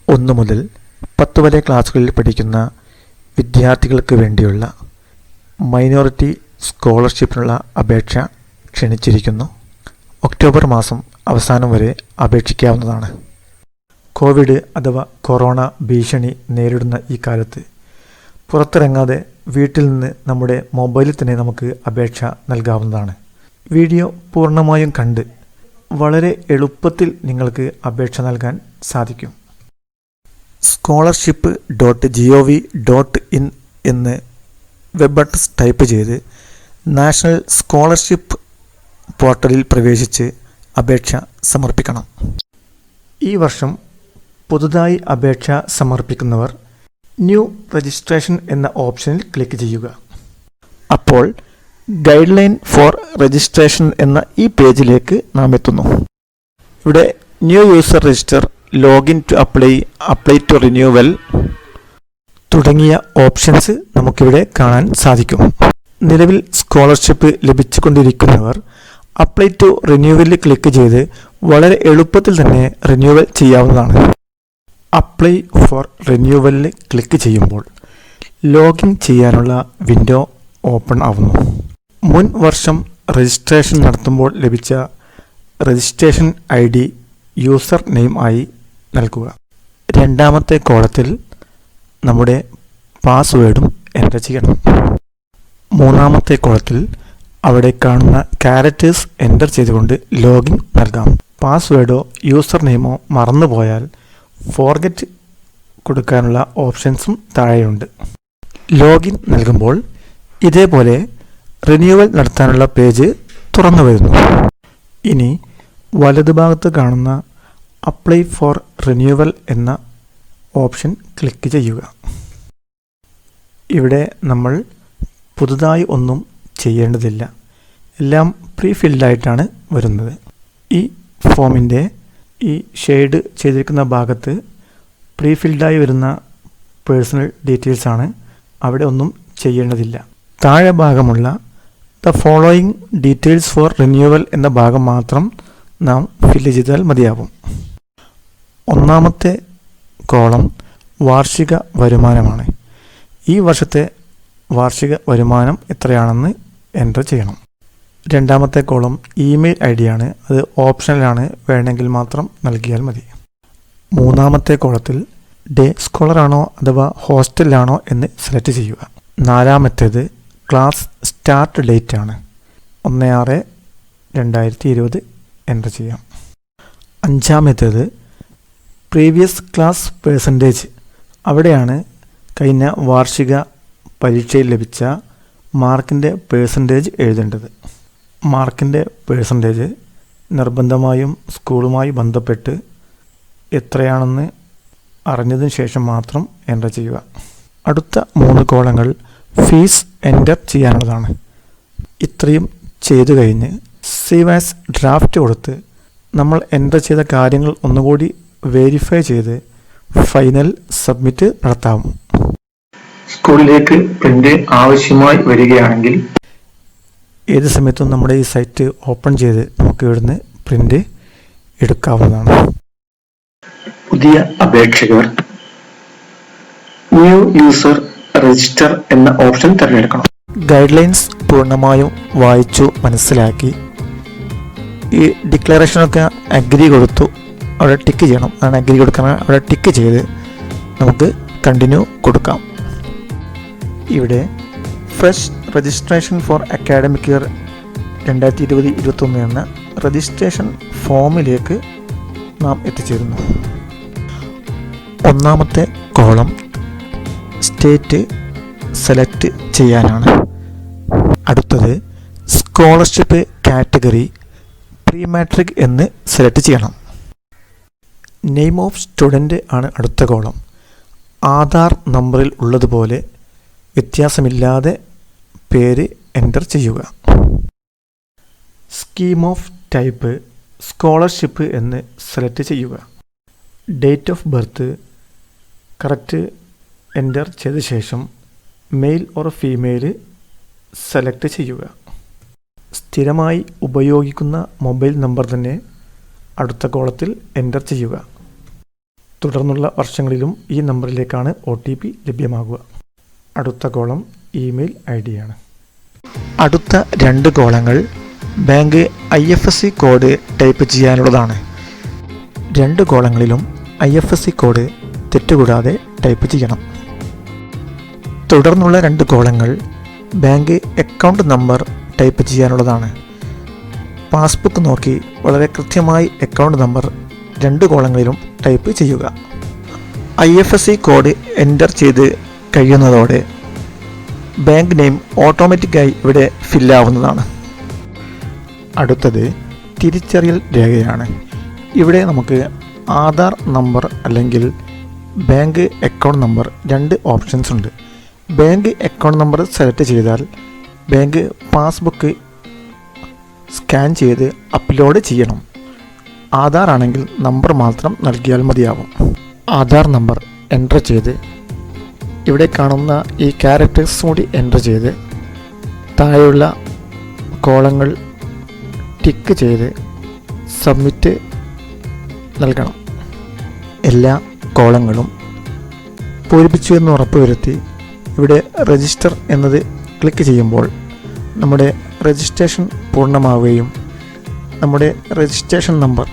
1 മുതൽ 10 വരെ ക്ലാസ്സുകളിൽ പഠിക്കുന്ന വിദ്യാർത്ഥികൾക്ക് വേണ്ടിയുള്ള മൈനോറിറ്റി സ്കോളർഷിപ്പിനുള്ള അപേക്ഷ ക്ഷണിച്ചിരിക്കുന്നു. ഒക്ടോബർ മാസം അവസാനം വരെ അപേക്ഷിക്കാവുന്നതാണ്. കോവിഡ് അഥവാ കൊറോണ ഭീഷണി നേരിടുന്ന ഈ കാലത്ത് പുറത്തിറങ്ങാതെ വീട്ടിൽ നിന്ന് നമ്മുടെ മൊബൈലിൽ തന്നെ നമുക്ക് അപേക്ഷ നൽകാവുന്നതാണ്. വീഡിയോ പൂർണ്ണമായും കണ്ട് വളരെ എളുപ്പത്തിൽ നിങ്ങൾക്ക് അപേക്ഷ നൽകാൻ സാധിക്കും. scholarship.gov.in എന്ന് വെബ് അഡ്രസ് ടൈപ്പ് ചെയ്ത് നാഷണൽ സ്കോളർഷിപ്പ് പോർട്ടലിൽ പ്രവേശിച്ച് അപേക്ഷ സമർപ്പിക്കണം. ഈ വർഷം പുതുതായി അപേക്ഷ സമർപ്പിക്കുന്നവർ ന്യൂ രജിസ്ട്രേഷൻ എന്ന ഓപ്ഷനിൽ ക്ലിക്ക് ചെയ്യുക. അപ്പോൾ ഗൈഡ് ലൈൻ ഫോർ രജിസ്ട്രേഷൻ എന്ന ഈ പേജിലേക്ക് നാം എത്തുന്നു. ഇവിടെ new user register, login to apply to renewal തുടങ്ങിയ ഓപ്ഷൻസ് നമുക്കിവിടെ കാണാൻ സാധിക്കും. നിലവിൽ സ്കോളർഷിപ്പ് ലഭിച്ചുകൊണ്ടിരിക്കുന്നവർ അപ്ലൈ ടു റിന്യൂവലിൽ ക്ലിക്ക് ചെയ്ത് വളരെ എളുപ്പത്തിൽ തന്നെ റിന്യൂവൽ ചെയ്യാവുന്നതാണ്. അപ്ലൈ ഫോർ റിന്യൂവലിൽ ക്ലിക്ക് ചെയ്യുമ്പോൾ ലോഗിൻ ചെയ്യാനുള്ള വിൻഡോ ഓപ്പൺ ആവുന്നു. മുൻ വർഷം രജിസ്ട്രേഷൻ നടത്തുമ്പോൾ ലഭിച്ച രജിസ്ട്രേഷൻ ID യൂസർ നെയിം ആയി നൽകുക. രണ്ടാമത്തെ കോളത്തിൽ നമ്മുടെ പാസ്വേഡും എൻ്റർ ചെയ്യണം. മൂന്നാമത്തെ കോളത്തിൽ അവിടെ കാണുന്ന ക്യാരക്ടേഴ്സ് എൻ്റർ ചെയ്തുകൊണ്ട് ലോഗിൻ നൽകാം. പാസ്വേഡോ യൂസർ നെയിമോ മറന്നുപോയാൽ ഫോർഗെറ്റ് കൊടുക്കാനുള്ള ഓപ്ഷൻസും താഴെയുണ്ട്. ലോഗിൻ നൽകുമ്പോൾ ഇതേപോലെ റിന്യൂവൽ നടത്താനുള്ള പേജ് തുറന്നു വരുന്നു. ഇനി വലതുഭാഗത്ത് കാണുന്ന അപ്ലൈ ഫോർ റിന്യൂവൽ എന്ന ഓപ്ഷൻ ക്ലിക്ക് ചെയ്യുക. ഇവിടെ നമ്മൾ പുതുതായി ഒന്നും ചെയ്യേണ്ടതില്ല, എല്ലാം പ്രീ ഫിൽഡായിട്ടാണ് വരുന്നത്. ഈ ഫോമിൻ്റെ ഈ ഷെയ്ഡ് ചെയ്തിരിക്കുന്ന ഭാഗത്ത് പ്രീ ഫിൽഡായി വരുന്ന പേഴ്സണൽ ഡീറ്റെയിൽസ് ആണ്. അവിടെ ഒന്നും ചെയ്യേണ്ടതില്ല. താഴെ ഭാഗമുള്ള the following details for renewal എന്ന ഭാഗം മാത്രം നാം ഫില്ല് ചെയ്താൽ മതിയാവും. ഒന്നാമത്തെ കോളം വാർഷിക വരുമാനമാണ്. ഈ വർഷത്തെ വാർഷിക വരുമാനം എത്രയാണെന്ന് എൻ്റർ ചെയ്യണം. രണ്ടാമത്തെ കോളം ഇമെയിൽ ID ആണ്. അത് ഓപ്ഷണലാണ്, വേണമെങ്കിൽ മാത്രം നൽകിയാൽ മതി. മൂന്നാമത്തെ കോളത്തിൽ ഡേ സ്കോളറാണോ അഥവാ ഹോസ്റ്റലിലാണോ എന്ന് സെലക്ട് ചെയ്യുക. നാലാമത്തേത് ക്ലാസ് സ്റ്റാർട്ട് ഡേറ്റ് ആണ്. 1/6/2020 എൻ്റർ ചെയ്യാം. അഞ്ചാമത്തേത് പ്രീവിയസ് ക്ലാസ് പേഴ്സൻറ്റേജ്. അവിടെയാണ് കഴിഞ്ഞ വാർഷിക പരീക്ഷയിൽ ലഭിച്ച മാർക്കിൻ്റെ പേഴ്സൻറ്റേജ് എഴുതേണ്ടത്. മാർക്കിൻ്റെ പേഴ്സൻറ്റേജ് നിർബന്ധമായും സ്കൂളുമായി ബന്ധപ്പെട്ട് എത്രയാണെന്ന് അറിഞ്ഞതിന് ശേഷം മാത്രം എൻ്റർ ചെയ്യുക. അടുത്ത 3 കോളങ്ങൾ ഫീസ് എൻ്റർ ചെയ്യാനുള്ളതാണ്. ഇത്രയും ചെയ്തു കഴിഞ്ഞ് സേവ് ആസ് ഡ്രാഫ്റ്റ് കൊടുത്ത് നമ്മൾ എൻ്റർ ചെയ്ത കാര്യങ്ങൾ ഒന്നുകൂടി വെരിഫൈ ചെയ്ത് ഫൈനൽ സബ്മിറ്റ് നടത്താം. സ്കൂളിലേക്ക് പ്രിൻ്റ് ആവശ്യമായി വരികയാണെങ്കിൽ ഏത് സമയത്തും നമ്മുടെ ഈ സൈറ്റ് ഓപ്പൺ ചെയ്ത് നമുക്ക് ഇവിടുന്ന് പ്രിൻ്റ് എടുക്കാവുന്നതാണ്. പുതിയ അപേക്ഷകർ ന്യൂ യൂസർ രജിസ്റ്റർ എന്ന ഓപ്ഷൻ തിരഞ്ഞെടുക്കണം. ഗൈഡ് ലൈൻസ് പൂർണ്ണമായും വായിച്ചു മനസ്സിലാക്കി ഈ ഡിക്ലറേഷനൊക്കെ അഗ്രി കൊടുത്തു അവിടെ ടിക്ക് ചെയ്യണം. അതാണ് അഗ്രി കൊടുക്കാൻ. അവിടെ ടിക്ക് ചെയ്ത് നമുക്ക് കണ്ടിന്യൂ കൊടുക്കാം. ഇവിടെ fresh registration four academic year 2020-21 എന്ന രജിസ്ട്രേഷൻ ഫോമിലേക്ക് നാം എത്തിച്ചേരുന്നു. ഒന്നാമത്തെ കോളം സ്റ്റേറ്റ് സെലക്ട് ചെയ്യാനാണ്. അടുത്തത് സ്കോളർഷിപ്പ് കാറ്റഗറി പ്രീമാട്രിക് എന്ന് സെലക്ട് ചെയ്യണം. നെയിം ഓഫ് സ്റ്റുഡൻറ്റ് ആണ് അടുത്ത കോളം. ആധാർ നമ്പറിൽ ഉള്ളതുപോലെ വ്യത്യാസമില്ലാതെ പേര് എൻ്റർ ചെയ്യുക. സ്കീം ഓഫ് ടൈപ്പ് സ്കോളർഷിപ്പ് എന്ന് സെലക്ട് ചെയ്യുക. Date of birth correct enter ചെയ്ത ശേഷം മെയിൽ ഓർ ഫീമെയിൽ സെലക്ട് ചെയ്യുക. സ്ഥിരമായി ഉപയോഗിക്കുന്ന മൊബൈൽ നമ്പർ തന്നെ അടുത്ത കോളത്തിൽ എൻ്റർ ചെയ്യുക. തുടർന്നുള്ള വർഷങ്ങളിലും ഈ നമ്പറിലേക്കാണ് OTP ലഭ്യമാകുക. അടുത്ത കോളം ഇമെയിൽ ID ആണ്. അടുത്ത 2 കോളങ്ങൾ ബാങ്ക് IFSC കോഡ് ടൈപ്പ് ചെയ്യാനുള്ളതാണ്. 2 കോളങ്ങളിലും IFSC കോഡ് തെറ്റുകൂടാതെ ടൈപ്പ് ചെയ്യണം. തുടർന്നുള്ള 2 കോളങ്ങൾ ബാങ്ക് അക്കൗണ്ട് നമ്പർ ടൈപ്പ് ചെയ്യാനുള്ളതാണ്. പാസ്ബുക്ക് നോക്കി വളരെ കൃത്യമായി അക്കൗണ്ട് നമ്പർ 2 കോളങ്ങളിലും ടൈപ്പ് ചെയ്യുക. IFSC കോഡ് എൻ്റർ ചെയ്ത് കഴിയുന്നതോടെ ബാങ്ക് നെയിം ഓട്ടോമാറ്റിക്കായി ഇവിടെ ഫില്ലാവുന്നതാണ്. അടുത്തത് തിരിച്ചറിയൽ രേഖയാണ്. ഇവിടെ നമുക്ക് ആധാർ നമ്പർ അല്ലെങ്കിൽ ബാങ്ക് അക്കൗണ്ട് നമ്പർ 2 ഓപ്ഷൻസ് ഉണ്ട്. ബാങ്ക് അക്കൗണ്ട് നമ്പർ സെലക്ട് ചെയ്താൽ ബാങ്ക് പാസ്ബുക്ക് സ്കാൻ ചെയ്ത് അപ്ലോഡ് ചെയ്യണം. ആധാർ ആണെങ്കിൽ നമ്പർ മാത്രം നൽകിയാൽ മതിയാവും. ആധാർ നമ്പർ എൻ്റർ ചെയ്ത് ഇവിടെ കാണുന്ന ഈ ക്യാരക്ടേഴ്സ് കൂടി എൻ്റർ ചെയ്ത് താഴെയുള്ള കോളങ്ങൾ ടിക്ക് ചെയ്ത് സബ്മിറ്റ് നൽകണം. എല്ലാ കോളങ്ങളും പൂരിപ്പിച്ചു എന്ന് ഉറപ്പുവരുത്തി ഇവിടെ രജിസ്റ്റർ എന്നത് ക്ലിക്ക് ചെയ്യുമ്പോൾ നമ്മുടെ രജിസ്ട്രേഷൻ പൂർണ്ണമാവുകയും നമ്മുടെ രജിസ്ട്രേഷൻ നമ്പർ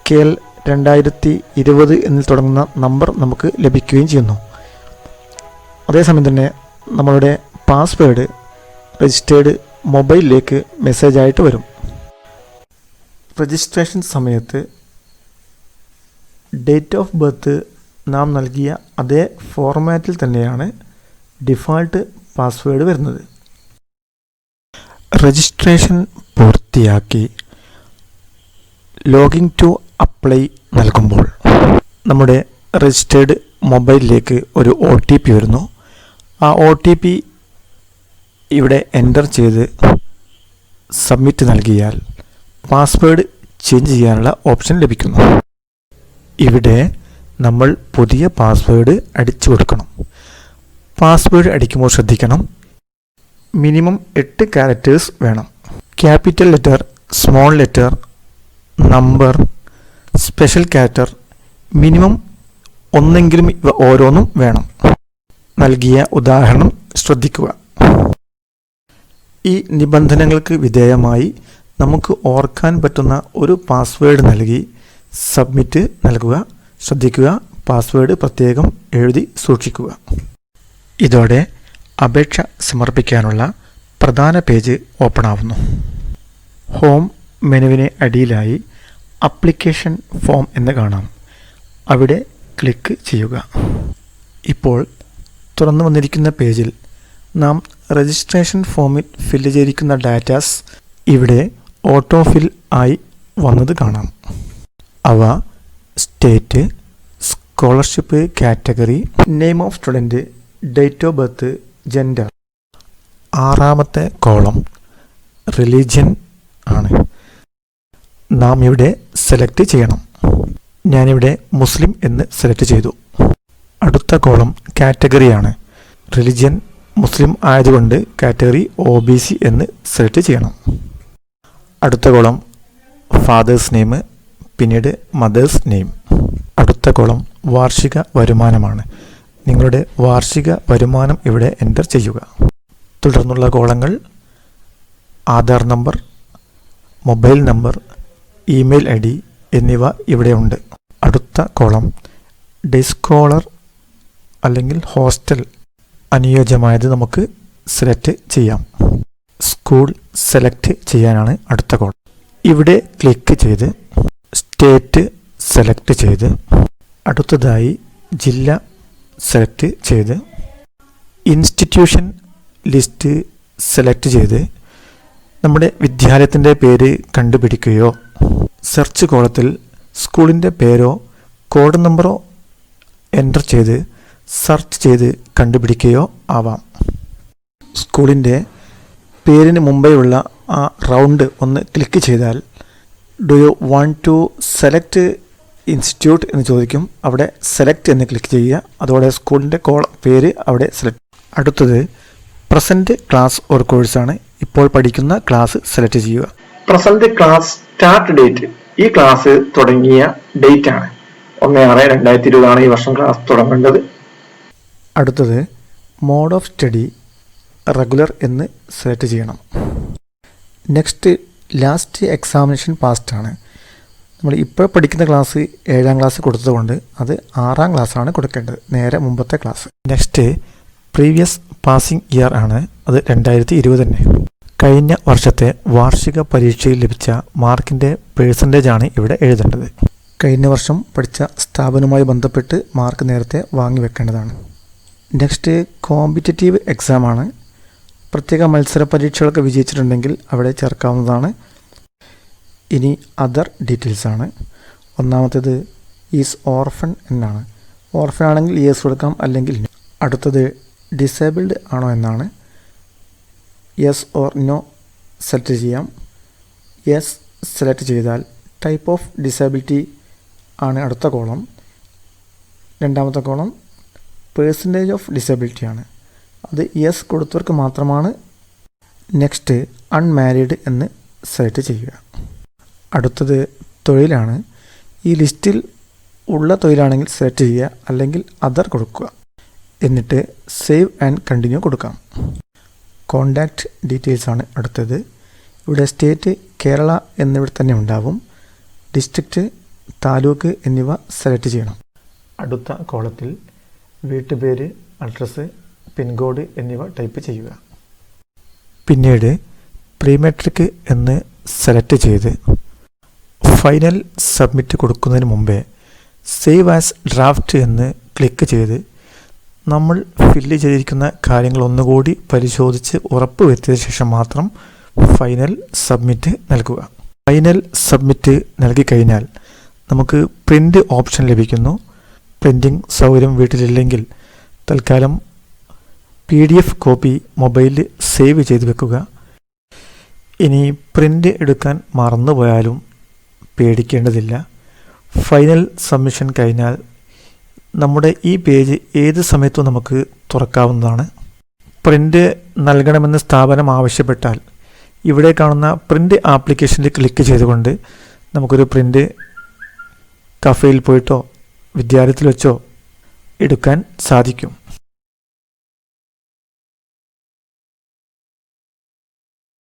KL 2020 എന്നിൽ തുടങ്ങുന്ന നമ്പർ നമുക്ക് ലഭിക്കുകയും ചെയ്യുന്നു. അതേസമയം തന്നെ നമ്മളുടെ പാസ്വേഡ് രജിസ്റ്റേർഡ് മൊബൈലിലേക്ക് മെസ്സേജായിട്ട് വരും. രജിസ്ട്രേഷൻ സമയത്ത് ഡേറ്റ് ഓഫ് ബർത്ത് നാം നൽകിയ അതേ ഫോർമാറ്റിൽ തന്നെയാണ് ഡിഫാൾട്ട് പാസ്വേഡ് വരുന്നത്. രജിസ്ട്രേഷൻ പൂർത്തിയാക്കി ലോഗിൻ ടു അപ്ലൈ നൽകുമ്പോൾ നമ്മുടെ രജിസ്റ്റേർഡ് മൊബൈലിലേക്ക് ഒരു OTP വരുന്നു. ആ OTP ഇവിടെ എൻ്റർ ചെയ്ത് സബ്മിറ്റ് നൽകിയാൽ പാസ്വേഡ് ചേഞ്ച് ചെയ്യാനുള്ള ഓപ്ഷൻ ലഭിക്കുന്നു. ഇവിടെ നമ്മൾ പുതിയ പാസ്വേഡ് അടിച്ചു കൊടുക്കണം. പാസ്വേഡ് അടിക്കുമ്പോൾ ശ്രദ്ധിക്കണം, മിനിമം 8 ക്യാരക്ടേഴ്സ് വേണം. Capital letter, small letter, number, special character, minimum ഒന്നെങ്കിലും ഇവ ഓരോന്നും വേണം. നൽകിയ ഉദാഹരണം ശ്രദ്ധിക്കുക. ഈ നിബന്ധനകൾക്ക് വിധേയമായി നമുക്ക് ഓർക്കാൻ പറ്റുന്ന ഒരു പാസ്വേഡ് നൽകി സബ്മിറ്റ് നൽകുക. ശ്രദ്ധിക്കുക, പാസ്വേഡ് പ്രത്യേകം എഴുതി സൂക്ഷിക്കുക. ഇതോടെ അപേക്ഷ സമർപ്പിക്കാനുള്ള പ്രധാന പേജ് ഓപ്പൺ ആവുന്നു. ഹോം മെനുവിന് അടിയിലായി അപ്ലിക്കേഷൻ ഫോം എന്ന് കാണാം. അവിടെ ക്ലിക്ക് ചെയ്യുക. ഇപ്പോൾ തുറന്നു വന്നിരിക്കുന്ന പേജിൽ നാം രജിസ്ട്രേഷൻ ഫോമിൽ ഫില്ല് ചെയ്തിരിക്കുന്ന ഡാറ്റാസ് ഇവിടെ ഓട്ടോ ഫിൽ ആയി വന്നത് കാണാം. അവ state, scholarship category, name of student, date of birth, gender. 6ാമത്തെ കോളം റിലീജിയൻ ആണ്. നാം ഇവിടെ സെലക്ട് ചെയ്യണം. ഞാനിവിടെ മുസ്ലിം എന്ന് സെലക്ട് ചെയ്തു. അടുത്ത കോളം കാറ്റഗറിയാണ്. റിലിജിയൻ മുസ്ലിം ആയതുകൊണ്ട് കാറ്റഗറി OBC എന്ന് സെലക്ട് ചെയ്യണം. അടുത്ത കോളം ഫാദേഴ്സ് നെയിം, പിന്നീട് മദേഴ്സ് നെയിം. അടുത്ത കോളം വാർഷിക വരുമാനമാണ്. നിങ്ങളുടെ വാർഷിക വരുമാനം ഇവിടെ എൻ്റർ ചെയ്യുക. തുടർന്നുള്ള കോളങ്ങൾ Aadhaar number, mobile number, email ID എന്നിവ ഇവിടെ ഉണ്ട്. അടുത്ത കോളം ഡേ സ്കോളർ അല്ലെങ്കിൽ ഹോസ്റ്റൽ അനുയോജ്യമായത് നമുക്ക് സെലക്ട് ചെയ്യാം. സ്കൂൾ സെലക്ട് ചെയ്യാനാണ് അടുത്ത കോളം. ഇവിടെ ക്ലിക്ക് ചെയ്ത് സ്റ്റേറ്റ് സെലക്ട് ചെയ്ത് അടുത്തതായി ജില്ല സെലക്ട് ചെയ്ത് ഇൻസ്റ്റിറ്റ്യൂഷൻ ലിസ്റ്റ് സെലക്ട് ചെയ്ത് നമ്മുടെ വിദ്യാലയത്തിൻ്റെ പേര് കണ്ടുപിടിക്കുകയോ സെർച്ച് കോളത്തിൽ സ്കൂളിൻ്റെ പേരോ കോഡ് നമ്പറോ എൻ്റർ ചെയ്ത് സെർച്ച് ചെയ്ത് കണ്ടുപിടിക്കുകയോ ആവാം. സ്കൂളിൻ്റെ പേരിന് മുമ്പെയുള്ള ആ റൗണ്ട് ഒന്ന് ക്ലിക്ക് ചെയ്താൽ do you want to select institute എന്ന് ചോദിക്കും. അവിടെ സെലക്ട് എന്ന് ക്ലിക്ക് ചെയ്യുക. അതോടെ സ്കൂളിൻ്റെ പേര് അവിടെ സെലക്ട്. അടുത്തത് പ്രസൻറ്റ് ക്ലാസ് ഒരു കോഴ്സാണ്. ഇപ്പോൾ പഠിക്കുന്ന ക്ലാസ് സെലക്ട് ചെയ്യുക. പ്രസൻറ്റ് ക്ലാസ് സ്റ്റാർട്ട് ഡേറ്റ്, ഈ ക്ലാസ് തുടങ്ങിയ ഡേറ്റ് ആണ്. 1/6/2020 ഈ വർഷം ക്ലാസ് തുടങ്ങേണ്ടത്. അടുത്തത് മോഡ് ഓഫ് സ്റ്റഡി റെഗുലർ എന്ന് സെലക്ട് ചെയ്യണം. നെക്സ്റ്റ് ലാസ്റ്റ് എക്സാമിനേഷൻ പാസ്റ്റാണ്. നമ്മൾ ഇപ്പോൾ പഠിക്കുന്ന ക്ലാസ് 7ാം ക്ലാസ് കൊടുത്തതുകൊണ്ട് അത് 6ാം ക്ലാസ്സാണ് കൊടുക്കേണ്ടത്, നേരെ മുമ്പത്തെ class. Next previous passing year ആണ്, അത് 2020 തന്നെ. കഴിഞ്ഞ വർഷത്തെ വാർഷിക പരീക്ഷയിൽ ലഭിച്ച മാർക്കിൻ്റെ പേഴ്സൻറ്റേജാണ് ഇവിടെ എഴുതേണ്ടത്. കഴിഞ്ഞ വർഷം പഠിച്ച സ്ഥാപനവുമായി ബന്ധപ്പെട്ട് മാർക്ക് നേരത്തെ വാങ്ങി വെക്കേണ്ടതാണ്. നെക്സ്റ്റ് കോമ്പറ്റേറ്റീവ് എക്സാമാണ്. പ്രത്യേക മത്സര പരീക്ഷകളൊക്കെ വിജയിച്ചിട്ടുണ്ടെങ്കിൽ അവിടെ ചേർക്കാവുന്നതാണ്. ഇനി അതർ ഡീറ്റെയിൽസാണ്. ഒന്നാമത്തേത് ഈസ് ഓർഫൺ എന്നാണ്. ഓർഫൺ ആണെങ്കിൽ യെസ് കൊടുക്കാം, അല്ലെങ്കിൽ നോ. അടുത്തത് ഡിസേബിൾഡ് ആണോ എന്നാണ്. യെസ് ഓർ നോ സെലക്ട് ചെയ്യാം. യെസ് സെലക്ട് ചെയ്താൽ ടൈപ്പ് ഓഫ് ഡിസേബിലിറ്റി ആണ് അടുത്ത കോളം. രണ്ടാമത്തെ കോളം പേഴ്സൻറ്റേജ് ഓഫ് ഡിസേബിലിറ്റി ആണ്, അത് യെസ് കൊടുത്തവർക്ക് മാത്രമാണ്. നെക്സ്റ്റ് അൺമാരീഡ് എന്ന് സെലക്ട് ചെയ്യുക. അടുത്തത് തൊഴിലാണ്. ഈ ലിസ്റ്റിൽ ഉള്ള തൊഴിലാണെങ്കിൽ സെലക്ട് ചെയ്യുക, അല്ലെങ്കിൽ അതർ കൊടുക്കുക. എന്നിട്ട് സേവ് ആൻഡ് കണ്ടിന്യൂ കൊടുക്കാം. കോണ്ടാക്റ്റ് ഡീറ്റെയിൽസ് ആണ് അടുത്തത്. ഇവിടെ സ്റ്റേറ്റ് കേരള എന്നിവിടെ തന്നെ ഉണ്ടാവും. ഡിസ്ട്രിക്റ്റ്, താലൂക്ക് എന്നിവ സെലക്ട് ചെയ്യണം. അടുത്ത കോളത്തിൽ വീട്ടുപേര്, അഡ്രസ്സ്, പിൻകോഡ് എന്നിവ ടൈപ്പ് ചെയ്യുക. പിന്നീട് പ്രീമാട്രിക് എന്ന് സെലക്ട് ചെയ്ത് ഫൈനൽ സബ്മിറ്റ് കൊടുക്കുന്നതിന് മുമ്പേ സേവ് ആസ് ഡ്രാഫ്റ്റ് എന്ന് ക്ലിക്ക് ചെയ്ത് നമ്മൾ ഫില്ല് ചെയ്തിരിക്കുന്ന കാര്യങ്ങൾ ഒന്നുകൂടി പരിശോധിച്ച് ഉറപ്പ് വരുത്തിയ ശേഷം മാത്രം ഫൈനൽ സബ്മിറ്റ് നൽകുക. ഫൈനൽ സബ്മിറ്റ് നൽകിക്കഴിഞ്ഞാൽ നമുക്ക് പ്രിൻ്റ് ഓപ്ഷൻ ലഭിക്കുന്നു. പ്രിൻറ്റിംഗ് സൗകര്യം വീട്ടിലില്ലെങ്കിൽ തൽക്കാലം PDF കോപ്പി മൊബൈലിൽ സേവ് ചെയ്ത് വെക്കുക. ഇനി പ്രിൻ്റ് എടുക്കാൻ മറന്നുപോയാലും പേടിക്കേണ്ടതില്ല. ഫൈനൽ സബ്മിഷൻ കഴിഞ്ഞാൽ നമ്മുടെ ഈ പേജ് ഏത് സമയത്തും നമുക്ക് തുറക്കാവുന്നതാണ്. പ്രിൻ്റ് നൽകണമെന്ന് സ്ഥാപനം ആവശ്യപ്പെട്ടാൽ ഇവിടെ കാണുന്ന പ്രിൻ്റ് ആപ്ലിക്കേഷനിൽ ക്ലിക്ക് ചെയ്തുകൊണ്ട് നമുക്കൊരു പ്രിൻ്റ് കഫേയിൽ പോയിട്ടോ വിദ്യാലയത്തിൽ വെച്ചോ എടുക്കാൻ സാധിക്കും.